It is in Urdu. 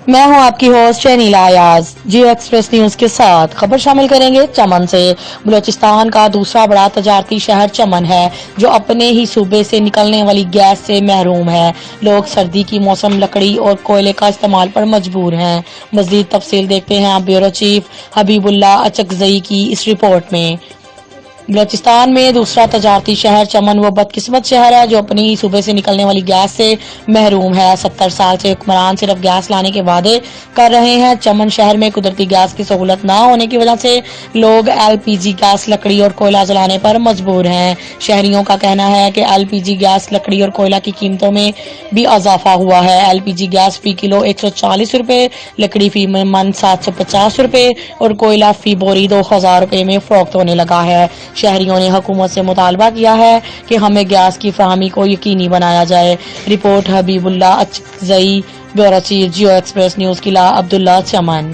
میں ہوں آپ کی host Shehnila Ayaz. Geo Express News کے ساتھ خبر شامل کریں گے چمن سے۔ بلوچستان کا دوسرا بڑا تجارتی شہر چمن ہے جو اپنے ہی صوبے سے نکلنے والی گیس سے محروم ہے۔ لوگ سردی کی موسم لکڑی اور کوئلے کا استعمال پر مجبور ہیں۔ مزید تفصیل دیکھتے ہیں آپ بیورو چیف حبیب اللہ اچکزئی کی اس رپورٹ میں۔ بلوچستان میں دوسرا تجارتی شہر چمن وہ بدقسمت شہر ہے جو اپنے ہی صوبے سے نکلنے والی گیس سے محروم ہے۔ 70 سال سے حکمران صرف گیس لانے کے وعدے کر رہے ہیں۔ چمن شہر میں قدرتی گیس کی سہولت نہ ہونے کی وجہ سے لوگ ایل پی جی گیس لکڑی اور کوئلہ جلانے پر مجبور ہیں۔ شہریوں کا کہنا ہے کہ ایل پی جی گیس لکڑی اور کوئلہ کی قیمتوں میں بھی اضافہ ہوا ہے۔ ایل پی جی گیس فی کلو 140 روپے، لکڑی فی من 750 روپے اور کوئلہ فی بوری 2000 روپے میں فروخت ہونے لگا ہے۔ شہریوں نے حکومت سے مطالبہ کیا ہے کہ ہمیں گیس کی فراہمی کو یقینی بنایا جائے۔ Report Habibullah Achakzai, bureau chief Geo Express News Qila Abdullah چمن۔